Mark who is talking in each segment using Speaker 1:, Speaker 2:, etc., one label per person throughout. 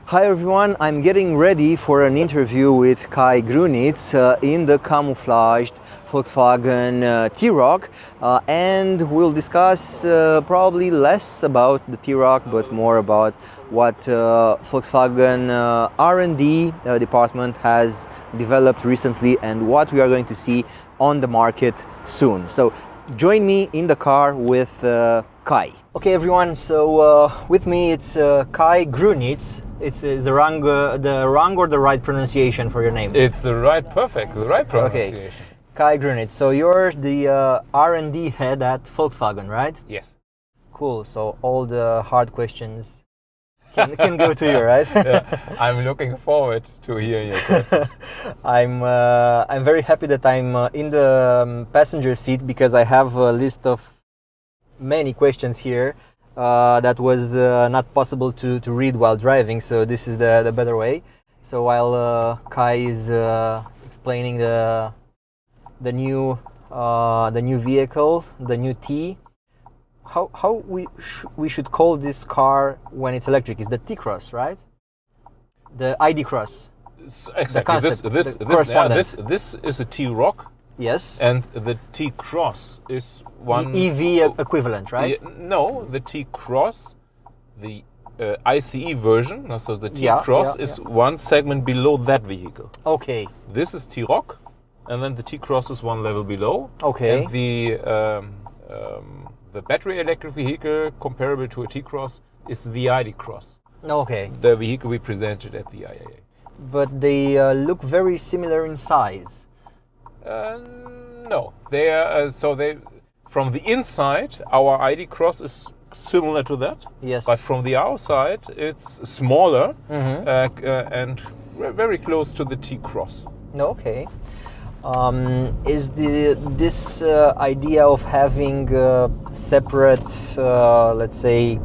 Speaker 1: Hi everyone, I'm getting ready for an interview with Kai Grünitz in the camouflaged Volkswagen T-Roc and we'll discuss probably less about the T-Roc but more about what Volkswagen R&D department has developed recently and what we are going to see on the market soon. So join me in the car with Kai. Okay everyone, so with me it's Kai Grünitz. It's the wrong or the right pronunciation for your name?
Speaker 2: It's the right pronunciation.
Speaker 1: Okay. Kai Grünitz. So you're the R&D head at Volkswagen, right?
Speaker 2: Yes.
Speaker 1: Cool. So all the hard questions can go to you, right?
Speaker 2: Yeah, I'm looking forward to hearing your questions.
Speaker 1: I'm very happy that I'm in the passenger seat because I have a list of many questions here. That was not possible to read while driving, so this is the better way. So while Kai is explaining the new vehicle, the new T, how we should call this car when it's electric is the T-Cross, right? The ID Cross.
Speaker 2: Exactly. This is a T-Roc.
Speaker 1: Yes.
Speaker 2: And the T-Cross is one...
Speaker 1: The EV equivalent, right?
Speaker 2: No, the T-Cross, the ICE version, so the T-Cross is one segment below that vehicle.
Speaker 1: Okay.
Speaker 2: This is T-Roc, and then the T-Cross is one level below.
Speaker 1: Okay.
Speaker 2: And the battery electric vehicle comparable to a T-Cross is the ID Cross.
Speaker 1: Okay.
Speaker 2: The vehicle we presented at the IAA.
Speaker 1: But they look very similar in size.
Speaker 2: No, they are from the inside. Our ID Cross is similar to that.
Speaker 1: Yes.
Speaker 2: But from the outside, it's smaller and very close to the T Cross.
Speaker 1: Okay. Is this idea of having separate, let's say,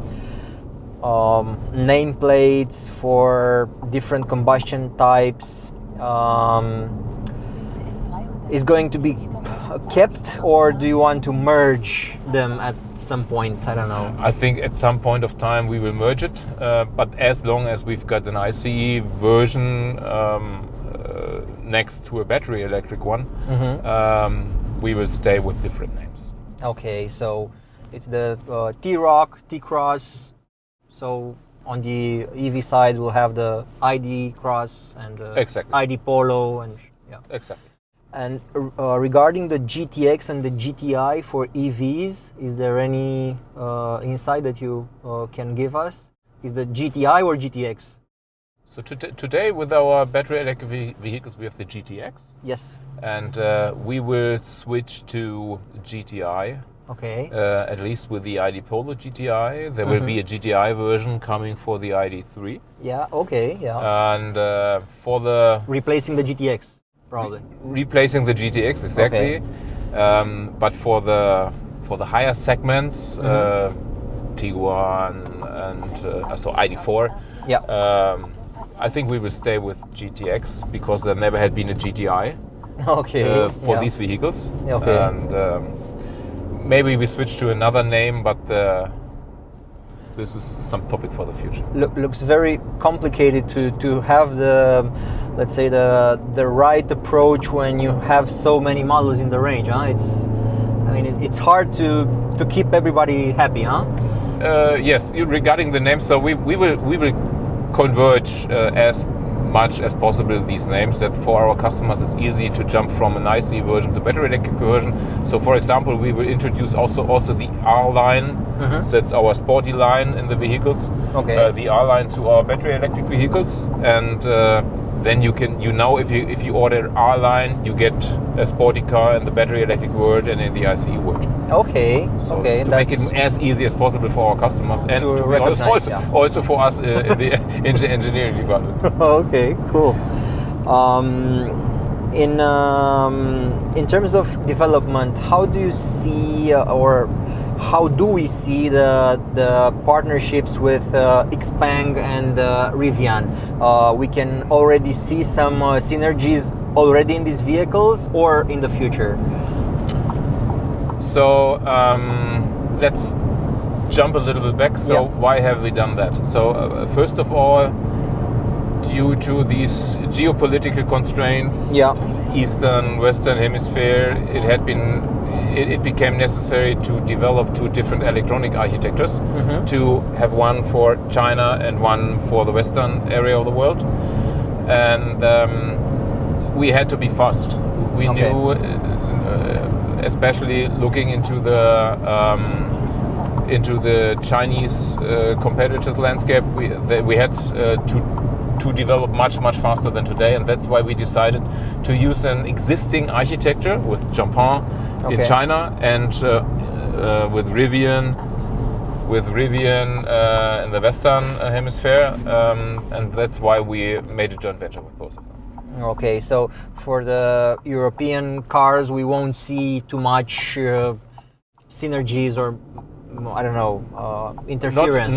Speaker 1: nameplates for different combustion types? Is going to be kept, or do you want to merge them at some point? I don't know.
Speaker 2: I think at some point of time we will merge it, but as long as we've got an ICE version next to a battery electric one, we will stay with different names.
Speaker 1: Okay, so it's the T-Roc, T-Cross. So on the EV side, we'll have the ID Cross and
Speaker 2: exactly.
Speaker 1: ID Polo, and yeah.
Speaker 2: Exactly.
Speaker 1: And regarding the GTX and the GTI for EVs, is there any insight that you can give us? Is the GTI or GTX?
Speaker 2: So today with our battery electric vehicles we have the GTX.
Speaker 1: Yes.
Speaker 2: And we will switch to GTI.
Speaker 1: Okay.
Speaker 2: At least with the ID Polo GTI. There will be a GTI version coming for the ID.3.
Speaker 1: Yeah, okay, yeah.
Speaker 2: And for the...
Speaker 1: Replacing the GTX. Probably.
Speaker 2: Replacing the GTX, exactly. Okay. But for the higher segments, T1 and so ID4, I think we will stay with GTX because there never had been a GTI for these vehicles.
Speaker 1: Okay.
Speaker 2: And maybe we switch to another name, but this is some topic for the future.
Speaker 1: Looks very complicated to have the, let's say, the right approach when you have so many models in the range, huh? It's hard to keep everybody happy, huh?
Speaker 2: Yes, regarding the names, so we will converge as much as possible these names, that for our customers it's easy to jump from an ICE version to battery electric version. So for example, we will introduce also the R line. So that's our sporty line in the vehicles.
Speaker 1: Okay.
Speaker 2: The R line to our battery electric vehicles, and then if you order R line, you get a sporty car in the battery electric world and in the ICE world.
Speaker 1: Okay.
Speaker 2: So to make it as easy as possible for our customers and to be honest, also for us in the engineering department.
Speaker 1: Okay, cool. In terms of development, how do you see or how do we see the partnerships with Xpeng and Rivian? We can already see some synergies already in these vehicles or in the future?
Speaker 2: So let's jump a little bit back. So why have we done that? So first of all, due to these geopolitical constraints,
Speaker 1: Yeah.
Speaker 2: Eastern, Western Hemisphere, it became necessary to develop two different electronic architectures, to have one for China and one for the Western area of the world. And we had to be fast. We knew, especially looking into the Chinese competitors landscape, we had to develop much faster than today, and that's why we decided to use an existing architecture with Japan in China and with Rivian in the Western Hemisphere, and that's why we made a joint venture with both of them.
Speaker 1: Okay, so for the European cars, we won't see too much synergies or I don't know interference.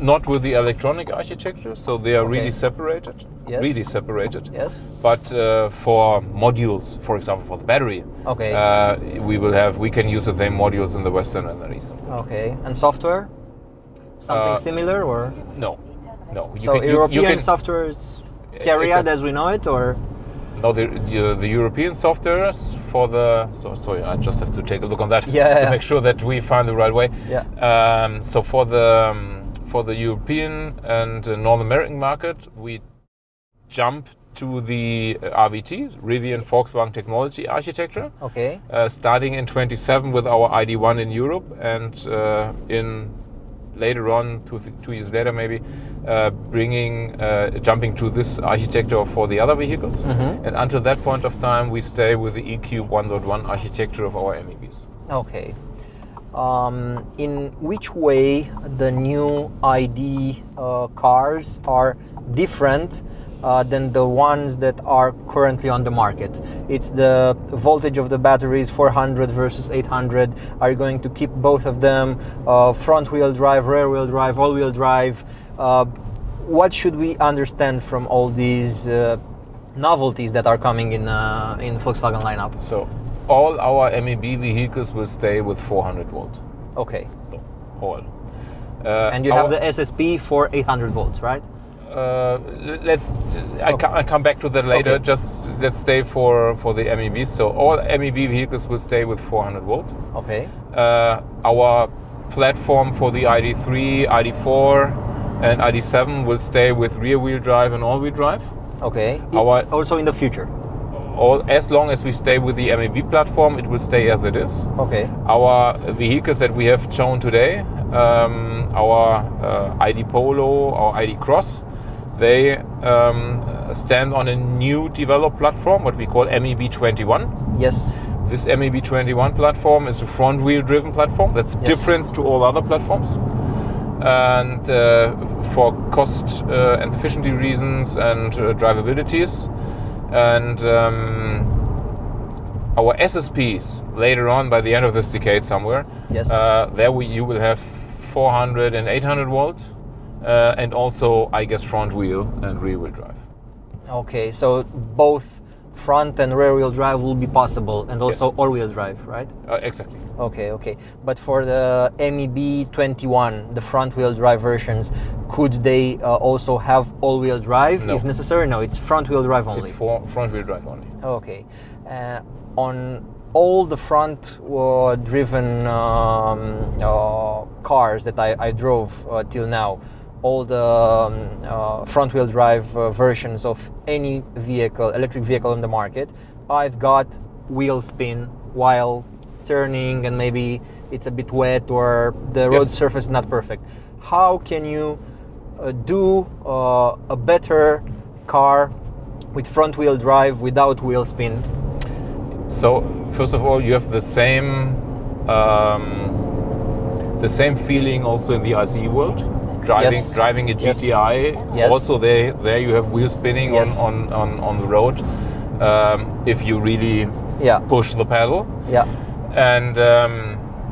Speaker 2: Not with the electronic architecture, so they are really separated.
Speaker 1: Yes.
Speaker 2: Really separated.
Speaker 1: Yes.
Speaker 2: But for modules, for example, for the battery, we can use the same modules in the Western and the Eastern.
Speaker 1: Okay, and software, something similar or
Speaker 2: no?
Speaker 1: So European software is CARIAD as we know it, or
Speaker 2: no? The European software for the sorry, I just have to take a look on that to make sure that we find the right way.
Speaker 1: Yeah.
Speaker 2: So for the European and North American market, we jump to the RVT, Rivian Volkswagen Technology Architecture.
Speaker 1: Okay.
Speaker 2: Starting in 27 with our ID.1 in Europe, and later on, 2 years later maybe, jumping to this architecture for the other vehicles. And until that point of time, we stay with the EQ 1.1 architecture of our MEBs.
Speaker 1: Okay. In which way the new ID cars are different than the ones that are currently on the market? It's the voltage of the batteries, 400 versus 800. Are you going to keep both of them? Front wheel drive, rear wheel drive, all wheel drive? What should we understand from all these novelties that are coming in Volkswagen lineup?
Speaker 2: So all our MEB vehicles will stay with 400 volt.
Speaker 1: Okay.
Speaker 2: So, all.
Speaker 1: And you have the SSP for 800 volts, right?
Speaker 2: I come back to that later.
Speaker 1: Okay.
Speaker 2: Just let's stay for the MEBs. So all MEB vehicles will stay with 400 volt.
Speaker 1: Okay.
Speaker 2: Our platform for the ID.3, ID.4 and ID.7 will stay with rear wheel drive and all wheel drive.
Speaker 1: Okay. Also in the future.
Speaker 2: As long as we stay with the MEB platform, it will stay as it is.
Speaker 1: Okay.
Speaker 2: Our vehicles that we have shown today, our ID Polo, our ID Cross, they stand on a new developed platform, what we call MEB21.
Speaker 1: Yes.
Speaker 2: This MEB21 platform is a front-wheel driven platform. That's different to all other platforms. And for cost and efficiency reasons and drivabilities. And our SSPs later on, by the end of this decade somewhere, you will have 400 and 800 volt, and also, I guess, front wheel and rear wheel drive.
Speaker 1: Okay, so both front and rear wheel drive will be possible, and also all wheel drive, right?
Speaker 2: Exactly.
Speaker 1: Okay. But for the MEB21, the front wheel drive versions, could they also have all wheel drive if necessary? No, it's front wheel drive only.
Speaker 2: It's for front wheel drive only.
Speaker 1: Okay. On all the front driven cars that I drove till now, all the front wheel drive versions of any electric vehicle on the market, I've got wheel spin while turning, and maybe it's a bit wet or the road surface is not perfect. How can you do a better car with front wheel drive without wheel spin?
Speaker 2: So first of all, you have the same feeling also in the ICE world. Driving a GTI, also there you have wheel spinning on the road if you really push the pedal. And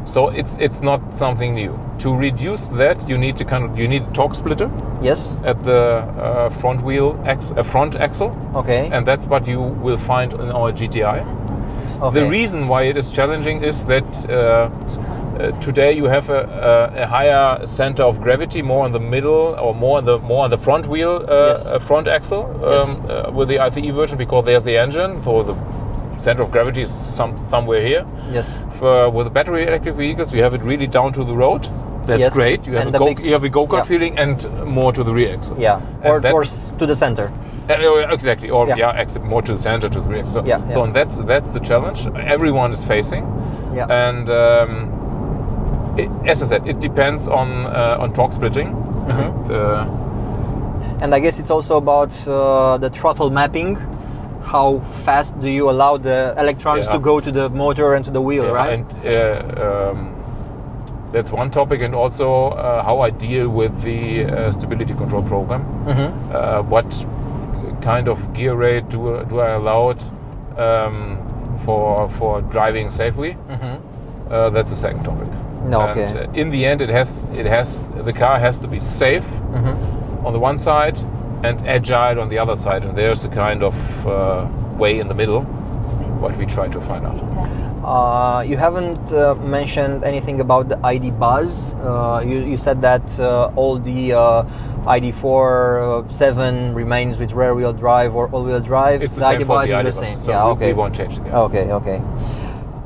Speaker 2: so it's not something new. To reduce that, you need a torque splitter.
Speaker 1: Yes.
Speaker 2: At the front axle.
Speaker 1: Okay.
Speaker 2: And that's what you will find in our GTI.
Speaker 1: Okay.
Speaker 2: The reason why it is challenging is that today you have a higher center of gravity, more in the middle or more on the front wheel, front axle with the ICE version, because there's the engine, so the center of gravity is somewhere here.
Speaker 1: Yes.
Speaker 2: With the battery electric vehicles, you have it really down to the road. That's great. You have a go-kart feeling, and more to the rear axle.
Speaker 1: Yeah, or to the center.
Speaker 2: Exactly. Or more to the center, to the rear axle. So and that's the challenge everyone is facing.
Speaker 1: Yeah.
Speaker 2: And as I said, it depends on torque splitting.
Speaker 1: And I guess it's also about the throttle mapping. How fast do you allow the electrons to go to the motor and to the wheel, right?
Speaker 2: And that's one topic, and also how I deal with the stability control program. What kind of gear rate do I allow it for driving safely? That's the second topic. And in the end, the car has to be safe on the one side and agile on the other side, and there's a kind of way in the middle what we try to find out.
Speaker 1: You haven't mentioned anything about the ID buzz. You said that all the ID.4 7 remains with rear-wheel drive or all-wheel drive.
Speaker 2: It's the same
Speaker 1: ID
Speaker 2: for
Speaker 1: buzz
Speaker 2: the
Speaker 1: is
Speaker 2: ID
Speaker 1: the
Speaker 2: buzz,
Speaker 1: same.
Speaker 2: so we won't change the ID.
Speaker 1: Okay.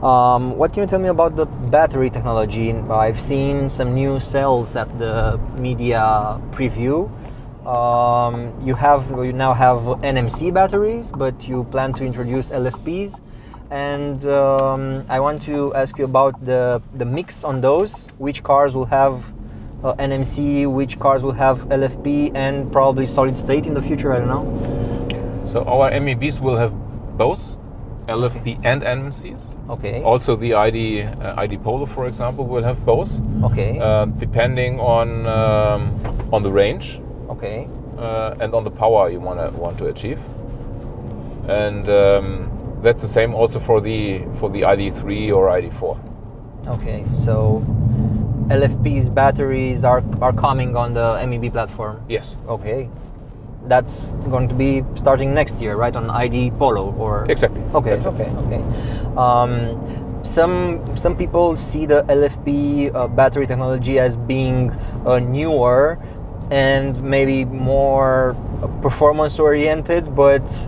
Speaker 1: What can you tell me about the battery technology? I've seen some new cells at the media preview. You now have NMC batteries, but you plan to introduce LFPs. And I want to ask you about the mix on those. Which cars will have NMC, which cars will have LFP, and probably solid state in the future, I don't know.
Speaker 2: So our MEBs will have both LFP and NMCs.
Speaker 1: Okay.
Speaker 2: Also the ID Polo, for example, will have both.
Speaker 1: Okay.
Speaker 2: Depending on the range.
Speaker 1: Okay.
Speaker 2: And on the power you want to achieve. And that's the same also for the ID.3 or ID.4.
Speaker 1: Okay, so LFP's batteries are coming on the MEB platform.
Speaker 2: Yes.
Speaker 1: Okay, that's going to be starting next year, right? On ID Polo or
Speaker 2: exactly.
Speaker 1: Okay.
Speaker 2: Exactly.
Speaker 1: Okay. Some people see the LFP battery technology as being newer and maybe more performance oriented, but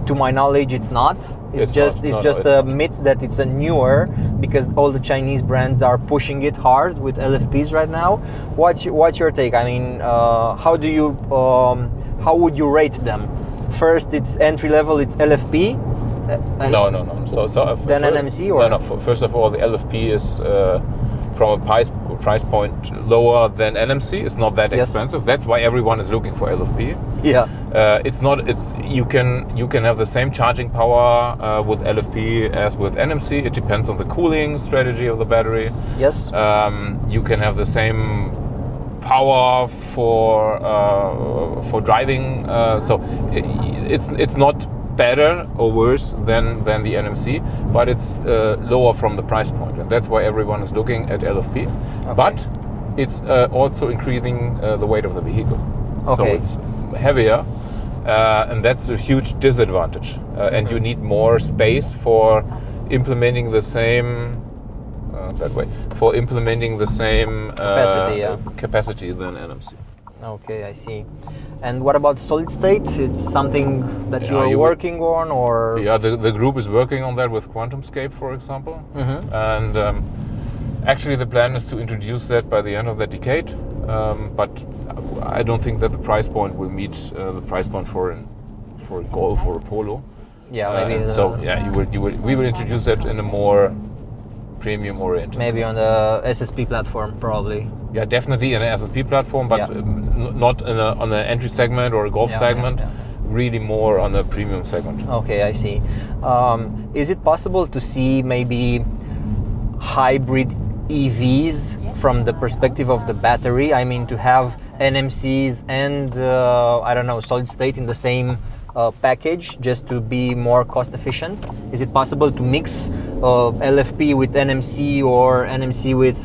Speaker 1: to my knowledge it's not. It's just a myth that it's a newer, because all the Chinese brands are pushing it hard with LFPs right now. What's your take? I mean, how would you rate them? First, it's entry level, it's LFP.
Speaker 2: No. So
Speaker 1: then NMC, or
Speaker 2: no. First of all, the LFP is from a price point lower than NMC. It's not that expensive. That's why everyone is looking for LFP.
Speaker 1: Yeah.
Speaker 2: You can have the same charging power with LFP as with NMC. It depends on the cooling strategy of the battery.
Speaker 1: Yes.
Speaker 2: You can have the same power for driving. So it's not better or worse than the NMC, but it's lower from the price point, and that's why everyone is looking at LFP. Okay. But it's also increasing the weight of the vehicle, so it's heavier, and that's a huge disadvantage. And you need more space for implementing the same capacity than NMC.
Speaker 1: Okay, I see. And what about solid state? It's something that you are working on, or?
Speaker 2: Yeah, the group is working on that with QuantumScape, for example. And actually the plan is to introduce that by the end of the decade. But I don't think that the price point will meet the price point for a Golf or a Polo.
Speaker 1: Yeah, maybe.
Speaker 2: We will introduce that in a more premium oriented.
Speaker 1: Maybe on the SSP platform, probably.
Speaker 2: Yeah, definitely in an SSP platform, but not on an entry segment or a Golf segment. Really more on a premium segment.
Speaker 1: Okay, I see. Is it possible to see maybe hybrid EVs from the perspective of the battery? I mean, to have NMCs and I don't know, solid state in the same package, just to be more cost efficient? Is it possible to mix LFP with NMC or NMC with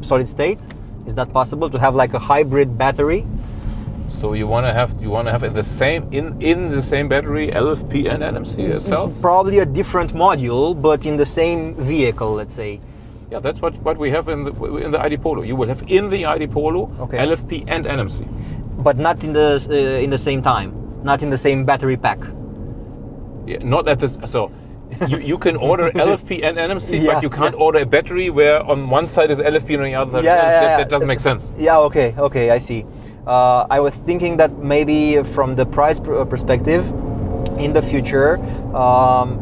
Speaker 1: solid state? Is that possible to have like a hybrid battery?
Speaker 2: So you want to have in the same battery LFP and NMC cells?
Speaker 1: Probably a different module, but in the same vehicle, let's say.
Speaker 2: Yeah, that's what we have in the ID Polo. You will have in the ID Polo LFP and NMC,
Speaker 1: but not in the same time, not in the same battery pack.
Speaker 2: Yeah, not at this. So you can order LFP and NMC, but you can't order a battery where on one side is LFP and on the other side that doesn't make sense.
Speaker 1: Yeah, okay, I see. I was thinking that maybe from the price perspective, in the future,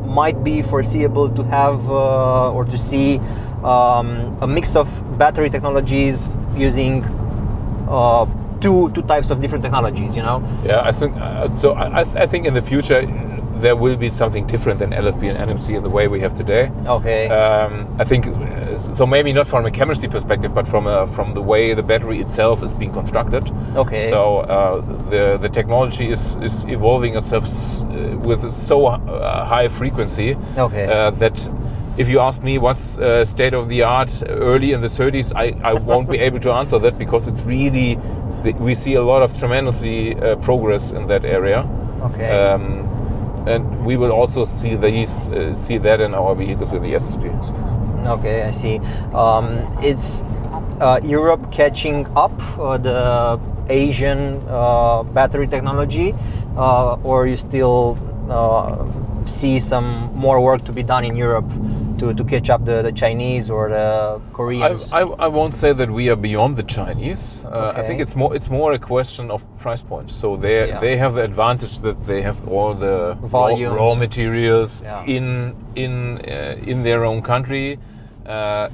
Speaker 1: might be foreseeable to have or to see a mix of battery technologies using two types of different technologies. You know?
Speaker 2: Yeah, I think so. I think in the future there will be something different than LFP and NMC in the way we have today.
Speaker 1: Okay.
Speaker 2: I think so. Maybe not from a chemistry perspective, but from the way the battery itself is being constructed.
Speaker 1: Okay.
Speaker 2: So the technology is evolving itself with so high frequency that if you ask me what's state of the art early in the 30s, I won't be able to answer that, because it's really we see a lot of tremendously progress in that area.
Speaker 1: Okay.
Speaker 2: And we will also see that in our vehicles with the SSP.
Speaker 1: Okay, I see. Is Europe catching up the Asian battery technology, or you still see some more work to be done in Europe to catch up the Chinese or the Koreans?
Speaker 2: I won't say that we are beyond the Chinese. I think it's more a question of price point. So they have the advantage that they have all the raw materials in their own country. I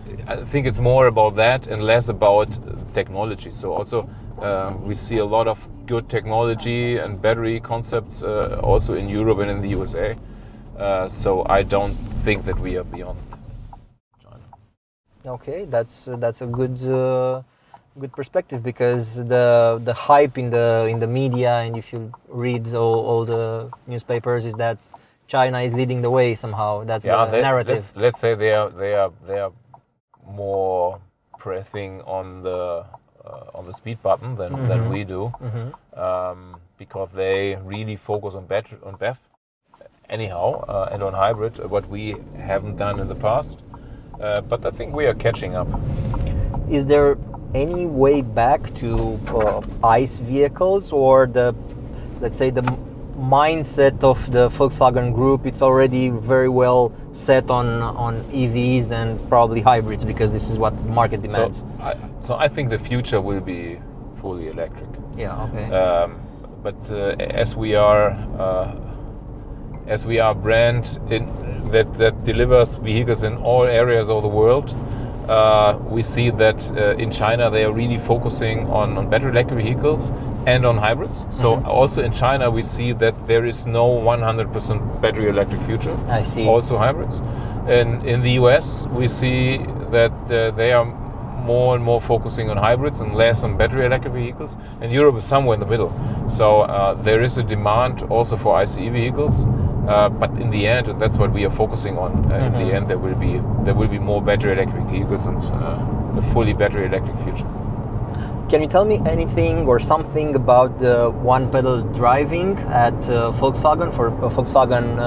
Speaker 2: think it's more about that and less about technology. So also we see a lot of good technology and battery concepts also in Europe and in the USA. So I don't think that we are beyond China.
Speaker 1: Okay, that's a good perspective, because the hype in the media, and if you read all the newspapers, is that China is leading the way somehow. That's the narrative.
Speaker 2: Let's say they are more pressing on the speed button than we do, because they really focus on BEV anyhow, and on hybrid, what we haven't done in the past. But I think we are catching up.
Speaker 1: Is there any way back to ICE vehicles, or let's say the mindset of the Volkswagen Group? It's already very well set on EVs and probably hybrids, because this is what the market demands.
Speaker 2: So I think the future will be fully electric.
Speaker 1: Yeah. Okay.
Speaker 2: But as we are a brand that delivers vehicles in all areas of the world, we see that in China they are really focusing on battery electric vehicles and on hybrids. So also in China we see that there is no 100% battery electric future.
Speaker 1: I see.
Speaker 2: Also hybrids. And in the US we see that they are more and more focusing on hybrids and less on battery electric vehicles. And Europe is somewhere in the middle. So there is a demand also for ICE vehicles. But in the end, that's what we are focusing on. In the end, there will be more battery electric vehicles and a fully battery electric future.
Speaker 1: Can you tell me anything or something about the one-pedal driving at Volkswagen for Volkswagen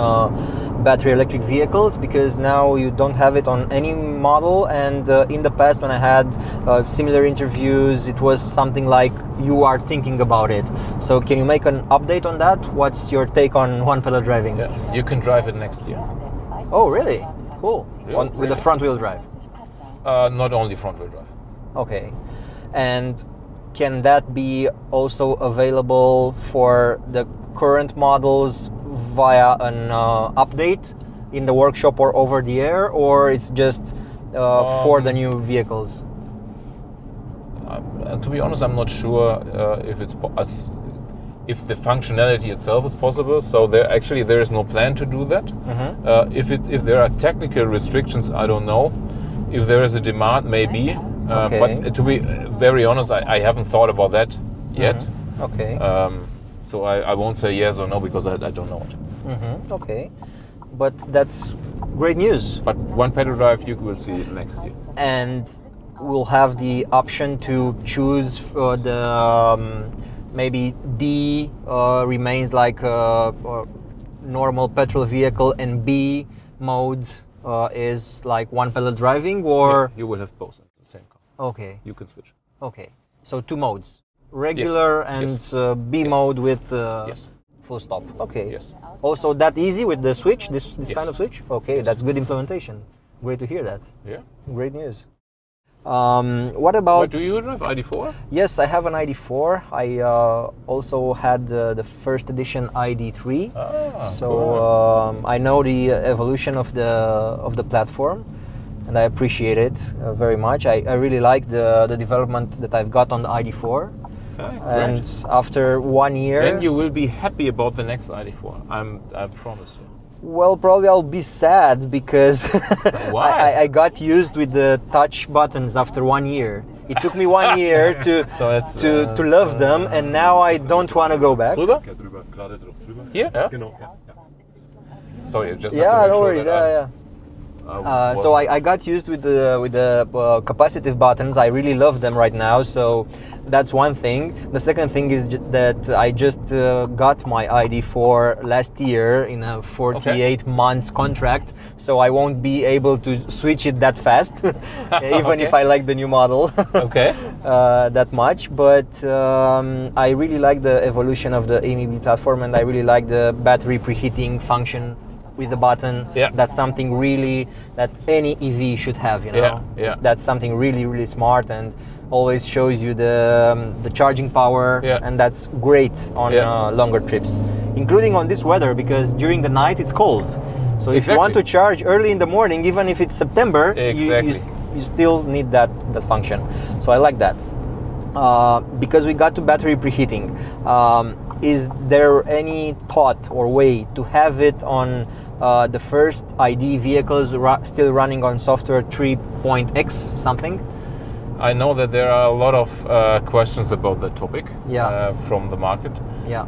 Speaker 1: battery electric vehicles? Because now you don't have it on any model, and in the past when I had similar interviews, it was something like you are thinking about it. So can you make an update on that? What's your take on one-pedal driving?
Speaker 2: Yeah, you can drive it next year.
Speaker 1: Oh, really? Cool.
Speaker 2: Yeah,
Speaker 1: with the front-wheel drive?
Speaker 2: Not only front-wheel drive.
Speaker 1: Okay. And can that be also available for the current models via an update in the workshop or over the air, or it's just for the new vehicles?
Speaker 2: To be honest, I'm not sure if the functionality itself is possible. So there is no plan to do that. If there are technical restrictions, I don't know. If there is a demand, maybe. But to be very honest, I haven't thought about that yet.
Speaker 1: Okay.
Speaker 2: So I won't say yes or no, because I don't know it.
Speaker 1: Okay. But that's great news.
Speaker 2: But one pedal drive you will see next year.
Speaker 1: And we'll have the option to choose the maybe D remains like a normal petrol vehicle, and B mode is like one pedal driving, or
Speaker 2: Yeah, you will have both in the same car.
Speaker 1: okay,
Speaker 2: You can switch.
Speaker 1: okay. So two modes, regular and
Speaker 2: Yes.
Speaker 1: B
Speaker 2: Yes.
Speaker 1: mode with
Speaker 2: Yes.
Speaker 1: full stop. Okay.
Speaker 2: Yes.
Speaker 1: Also that easy with the switch, this
Speaker 2: Yes.
Speaker 1: kind of switch? Okay,
Speaker 2: Yes.
Speaker 1: that's good implementation. Great to hear that.
Speaker 2: Yeah.
Speaker 1: Great news. What about...
Speaker 2: What do you drive? ID.4?
Speaker 1: Yes, I have an ID.4. I also had the first edition ID.3. So
Speaker 2: cool.
Speaker 1: I know the evolution of the platform, and I appreciate it very much. I really like the development that I've got on the ID.4.
Speaker 2: Okay,
Speaker 1: And
Speaker 2: great.
Speaker 1: after 1 year...
Speaker 2: Then you will be happy about the next ID.4. I promise you.
Speaker 1: Well, probably I'll be sad because
Speaker 2: Why?
Speaker 1: I got used with the touch buttons after 1 year. It took me 1 year to love them, and now I don't want to go back.
Speaker 2: Drüber?
Speaker 3: Drüber, gerade drauf drüber.
Speaker 2: Here? Yeah?
Speaker 3: Genau, ja.
Speaker 2: Sorry, just have to
Speaker 1: Yeah,
Speaker 2: make
Speaker 1: no
Speaker 2: sure
Speaker 1: worries.
Speaker 2: that
Speaker 1: Yeah, yeah. So
Speaker 2: was-
Speaker 1: I got used with the capacitive buttons. I really love them right now. So that's one thing. The second thing is that I just got my ID.4 last year in a 48 months contract. So I won't be able to switch it that fast, even if I like the new model
Speaker 2: Okay.
Speaker 1: that much. But I really like the evolution of the AMB platform, and I really like the battery preheating function with the button.
Speaker 2: Yeah.
Speaker 1: That's something really that any EV should have, you know.
Speaker 2: Yeah, yeah.
Speaker 1: That's something really, really smart, and always shows you the charging power,
Speaker 2: Yeah.
Speaker 1: and that's great on
Speaker 2: Yeah.
Speaker 1: longer trips, including on this weather, because during the night it's cold. So if you want to
Speaker 2: Exactly.
Speaker 1: charge early in the morning, even if it's September,
Speaker 2: Exactly.
Speaker 1: you still need that function. So I like that. Because we got to battery preheating, is there any thought or way to have it on the first ID vehicles still running on software 3.x something?
Speaker 2: I know that there are a lot of questions about that topic
Speaker 1: Yeah.
Speaker 2: from the market.
Speaker 1: Yeah.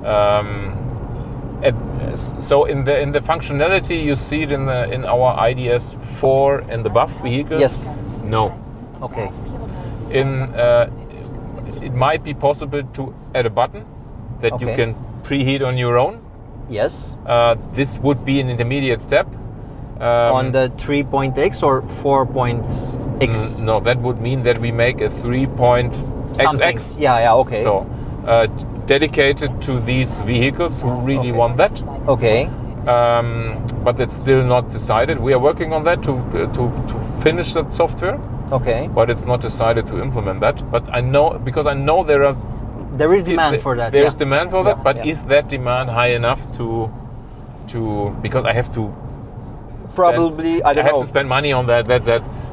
Speaker 2: So in the functionality, you see it in our IDS 4 and above vehicles.
Speaker 1: Yes.
Speaker 2: No.
Speaker 1: Okay.
Speaker 2: It might be possible to add a button that you
Speaker 1: Okay.
Speaker 2: can preheat on your own.
Speaker 1: Yes.
Speaker 2: This would be an intermediate step.
Speaker 1: On the 3.x or 4.x?
Speaker 2: No, that would mean that we make a 3.xx.
Speaker 1: Something. Yeah. Okay.
Speaker 2: So dedicated to these vehicles who really
Speaker 1: Okay.
Speaker 2: want that.
Speaker 1: Okay.
Speaker 2: But it's still not decided. We are working on that to finish that software,
Speaker 1: Okay.
Speaker 2: but it's not decided to implement that. But I know
Speaker 1: There is demand for that.
Speaker 2: There is
Speaker 1: yeah.
Speaker 2: demand for that, but
Speaker 1: Yeah.
Speaker 2: is that demand high enough to because I have to
Speaker 1: Probably, I don't
Speaker 2: have
Speaker 1: know.
Speaker 2: to spend money on that,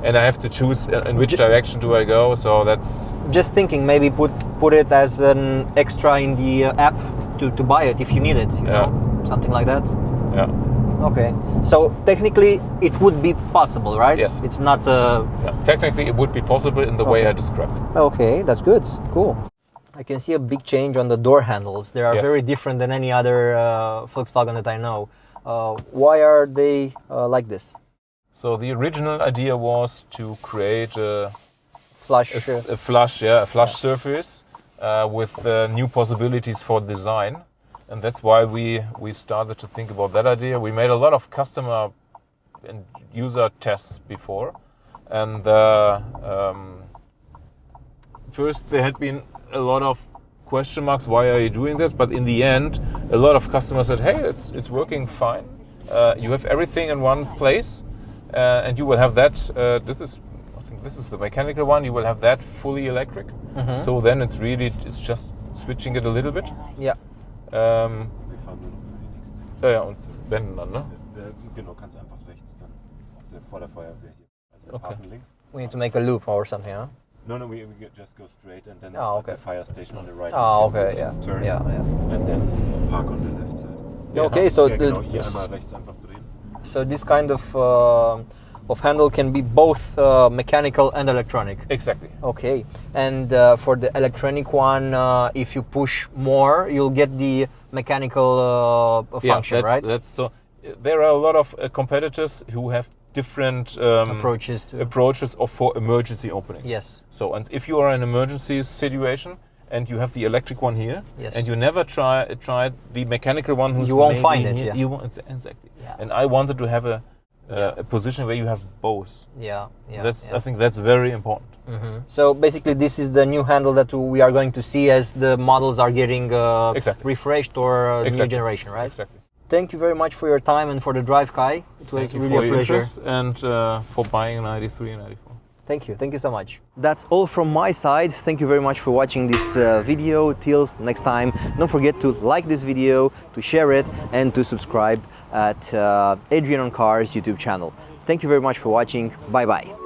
Speaker 2: and I have to choose in which direction do I go. So that's
Speaker 1: Just thinking, maybe put it as an extra in the app to buy it if you need it. You
Speaker 2: Yeah.
Speaker 1: know? Something like that.
Speaker 2: yeah.
Speaker 1: Okay. So technically, it would be possible, right?
Speaker 2: Yes.
Speaker 1: It's not.
Speaker 2: Yeah. Technically, it would be possible in the way
Speaker 1: Okay.
Speaker 2: I described.
Speaker 1: Okay, that's good. Cool. I can see a big change on the door handles. They are
Speaker 2: Yes.
Speaker 1: very different than any other Volkswagen that I know. Why are they like this?
Speaker 2: So the original idea was to create a
Speaker 1: Flush.
Speaker 2: flush surface with new possibilities for design, and that's why we started to think about that idea. We made a lot of customer and user tests before, and first there had been a lot of question marks. Why are you doing this? But in the end, a lot of customers said, "Hey, it's working fine. You have everything in one place, and you will have that. I think this is the mechanical one. You will have that fully electric. So then it's just switching it a little bit.
Speaker 1: Yeah.
Speaker 3: Wir fahren nur noch in die nächste.
Speaker 2: Ja, und wenden dann, ne?
Speaker 3: Genau, kannst du einfach rechts dann vor der Feuerwehr hier. Also wir
Speaker 2: Okay.
Speaker 3: parken links.
Speaker 1: We need to make a loop or something, huh?
Speaker 3: No, we just go straight and then
Speaker 1: Ah, okay.
Speaker 3: the fire station on the right.
Speaker 1: Ah,
Speaker 3: you can
Speaker 1: okay, yeah.
Speaker 3: Turn
Speaker 1: Yeah.
Speaker 3: and then park on the left side.
Speaker 1: Yeah, okay, so
Speaker 3: ja, genau, hier
Speaker 1: this-
Speaker 3: einmal rechts einfach drehen.
Speaker 1: So this kind of handle can be both mechanical and electronic.
Speaker 2: Exactly.
Speaker 1: Okay, and for the electronic one, if you push more, you'll get the mechanical function, right?
Speaker 2: That's so. There are a lot of competitors who have different
Speaker 1: Approaches to
Speaker 2: approaches for emergency opening.
Speaker 1: Yes.
Speaker 2: So, and if you are in an emergency situation and you have the electric one here,
Speaker 1: Yes.
Speaker 2: and you never try the mechanical one, who's
Speaker 1: You won't
Speaker 2: maybe
Speaker 1: find it,
Speaker 2: here,
Speaker 1: yeah.
Speaker 2: you won't, exactly.
Speaker 1: Yeah.
Speaker 2: And I wanted to have a position where you have both.
Speaker 1: Yeah, yeah.
Speaker 2: That's I think that's very important.
Speaker 1: So basically, this is the new handle that we are going to see as the models are getting
Speaker 2: Exactly.
Speaker 1: refreshed or new
Speaker 2: Exactly.
Speaker 1: generation, right?
Speaker 2: Exactly.
Speaker 1: Thank you very much for your time and for the drive, Kai. It was really a pleasure.
Speaker 2: And for buying an ID.3 and ID.4.
Speaker 1: Thank you so much. That's all from my side. Thank you very much for watching this video. Till next time, don't forget to like this video, to share it, and to subscribe at Adrian on Cars YouTube channel. Thank you very much for watching. Bye bye.